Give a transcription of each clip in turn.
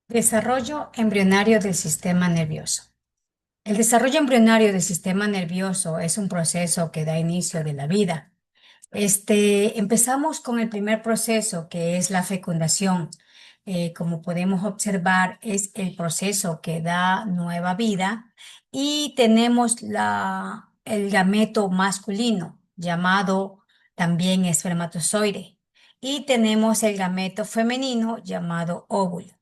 Desarrollo embrionario del sistema nervioso. El desarrollo embrionario del sistema nervioso es un proceso que da inicio de la vida. Empezamos con el primer proceso, que es la fecundación. Como podemos observar, es el proceso que da nueva vida y tenemos el gameto masculino, llamado también espermatozoide, y tenemos el gameto femenino, llamado óvulo.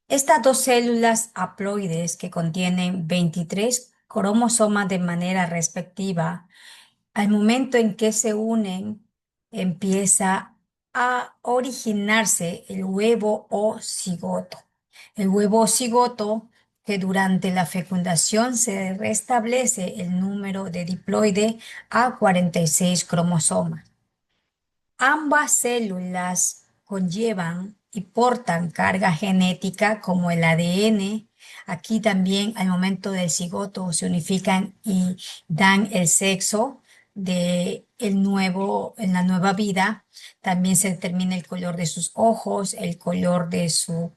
Estas dos células haploides que contienen 23 cromosomas de manera respectiva, al momento en que se unen, empieza a originarse el huevo o cigoto. El huevo o cigoto que durante la fecundación se restablece el número de diploide a 46 cromosomas. Ambas células conllevan y portan carga genética como el ADN. Aquí también al momento del cigoto se unifican y dan el sexo en la nueva vida. También se determina el color de sus ojos, el color de su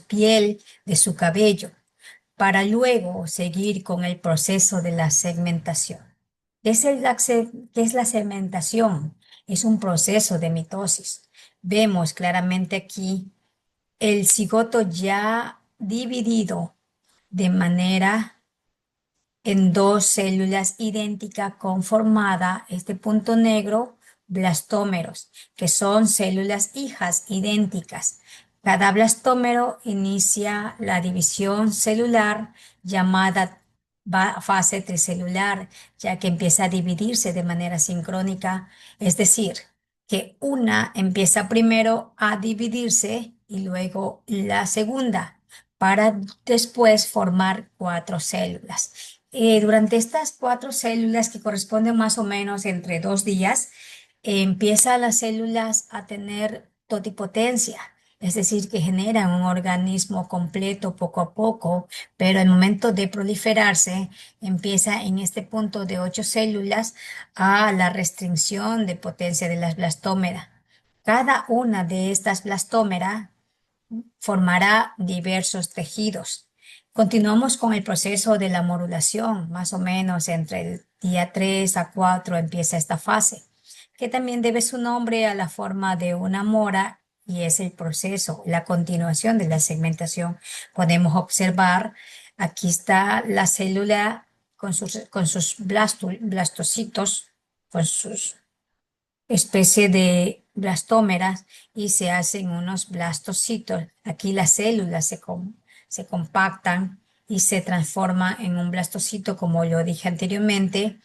piel, de su cabello, para luego seguir con el proceso de la segmentación. ¿Qué es la segmentación? Es un proceso de mitosis. Vemos claramente aquí el cigoto ya dividido de manera en dos células idénticas conformada este punto negro, blastómeros, que son células hijas idénticas. Cada blastómero inicia la división celular llamada fase tricelular, ya que empieza a dividirse de manera sincrónica, es decir, que una empieza primero a dividirse y luego la segunda, para después formar cuatro células. Durante estas cuatro células que corresponden más o menos entre 2 días, empiezan las células a tener totipotencia, es decir, que generan un organismo completo poco a poco, pero al momento de proliferarse empieza en este punto de 8 células a la restricción de potencia de las blastómeras. Cada una de estas blastómeras formará diversos tejidos. Continuamos con el proceso de la morulación, más o menos entre el día 3 a 4 empieza esta fase, que también debe su nombre a la forma de una mora y es el proceso, la continuación de la segmentación. Podemos observar, aquí está la célula con sus blastocitos, con sus especie de blastómeras y se hacen unos blastocitos. Aquí las células se compactan y se transforman en un blastocito, como lo dije anteriormente,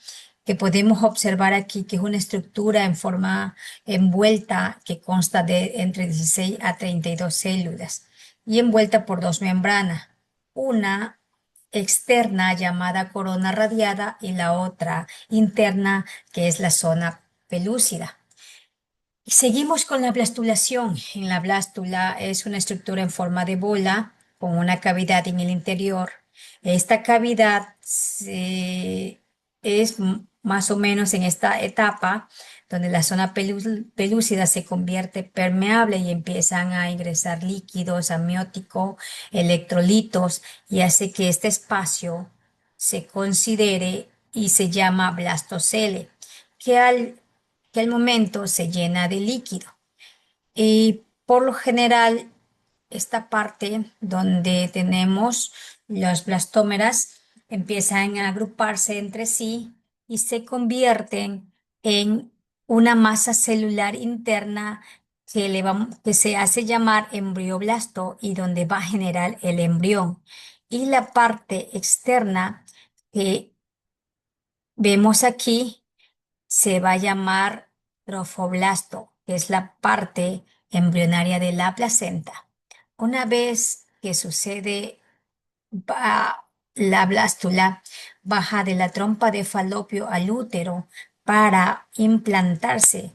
que podemos observar aquí que es una estructura en forma envuelta que consta de entre 16 a 32 células y envuelta por dos membranas. Una externa llamada corona radiada y la otra interna que es la zona pelúcida. Y seguimos con la blastulación. En la blástula es una estructura en forma de bola con una cavidad en el interior. Esta cavidad es más o menos en esta etapa donde la zona pelúcida se convierte permeable y empiezan a ingresar líquidos, amniótico, electrolitos y hace que este espacio se considere y se llama blastocele, que al momento se llena de líquido. Y por lo general, esta parte donde tenemos las blastómeras empiezan a agruparse entre sí y se convierten en una masa celular interna que se hace llamar embrioblasto y donde va a generar el embrión. Y la parte externa que vemos aquí se va a llamar trofoblasto, que es la parte embrionaria de la placenta. Una vez que sucede, la blástula baja de la trompa de falopio al útero para implantarse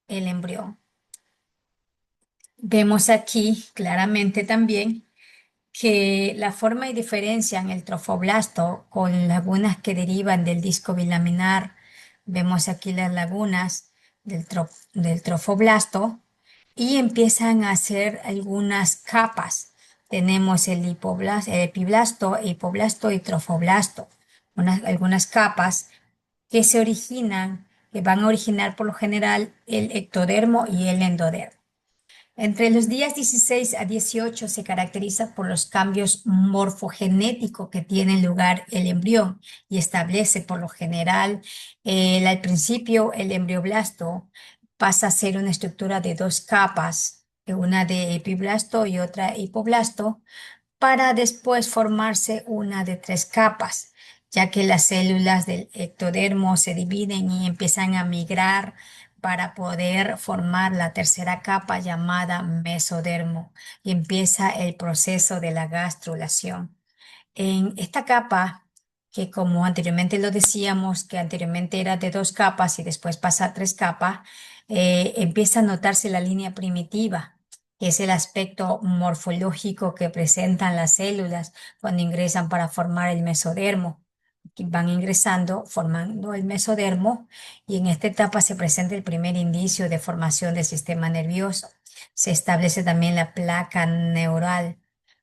el embrión. Vemos aquí claramente también que la forma y diferencia en el trofoblasto con lagunas que derivan del disco bilaminar. Vemos aquí las lagunas del trofoblasto y empiezan a hacer algunas capas. Tenemos el epiblasto, hipoblasto y trofoblasto, algunas capas que se originan, que van a originar por lo general el ectodermo y el endodermo. Entre los días 16 a 18 se caracteriza por los cambios morfogenéticos que tiene lugar el embrión y establece por lo general, al principio el embrioblasto pasa a ser una estructura de dos capas, una de epiblasto y otra hipoblasto, para después formarse una de tres capas, ya que las células del ectodermo se dividen y empiezan a migrar para poder formar la tercera capa llamada mesodermo y empieza el proceso de la gastrulación. En esta capa, que como anteriormente lo decíamos, que anteriormente era de dos capas y después pasa a tres capas, empieza a notarse la línea primitiva, que es el aspecto morfológico que presentan las células cuando ingresan para formar el mesodermo. Que van ingresando, formando el mesodermo, y en esta etapa se presenta el primer indicio de formación del sistema nervioso. Se establece también la placa neural.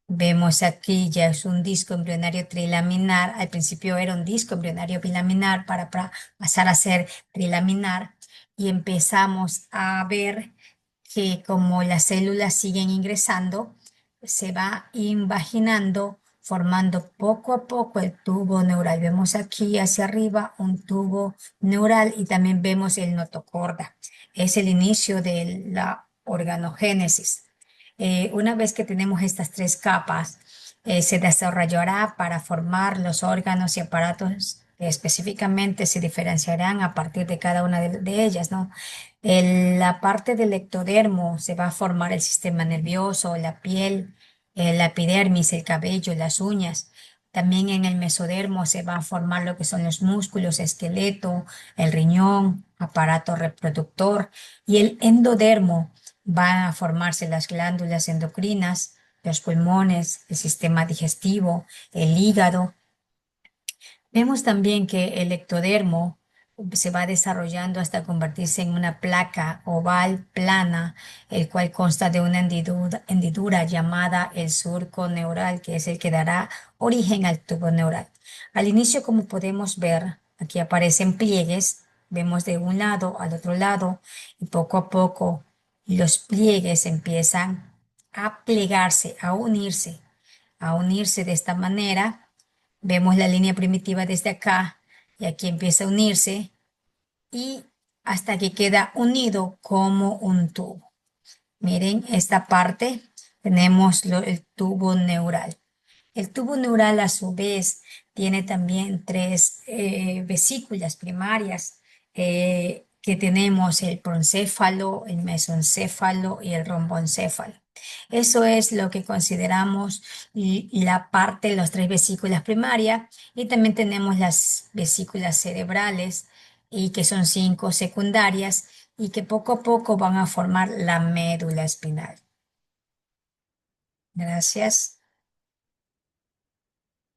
Vemos aquí ya es un disco embrionario trilaminar. Al principio era un disco embrionario bilaminar para pasar a ser trilaminar y empezamos a ver que como las células siguen ingresando, se va invaginando, formando poco a poco el tubo neural. Vemos aquí hacia arriba un tubo neural y también vemos el notocorda. Es el inicio de la organogénesis. Una vez que tenemos estas tres capas, se desarrollará para formar los órganos y aparatos que específicamente se diferenciarán a partir de cada una de ellas, ¿no? La parte del ectodermo se va a formar el sistema nervioso, la piel, la epidermis, el cabello, las uñas. También en el mesodermo se va a formar lo que son los músculos, esqueleto, el riñón, aparato reproductor, y el endodermo van a formarse las glándulas endocrinas, los pulmones, el sistema digestivo, el hígado. Vemos también que el ectodermo se va desarrollando hasta convertirse en una placa oval plana, el cual consta de una hendidura llamada el surco neural, que es el que dará origen al tubo neural. Al inicio, como podemos ver, aquí aparecen pliegues, vemos de un lado al otro lado, y poco a poco los pliegues empiezan a plegarse, a unirse de esta manera. Vemos la línea primitiva desde acá y aquí empieza a unirse y hasta que queda unido como un tubo. Miren esta parte, tenemos el tubo neural. El tubo neural a su vez tiene también tres vesículas primarias, que tenemos el proencéfalo, el mesoencéfalo y el romboencéfalo. Eso es lo que consideramos la parte de las tres vesículas primarias, y también tenemos las vesículas cerebrales y que son cinco secundarias y que poco a poco van a formar la médula espinal. Gracias.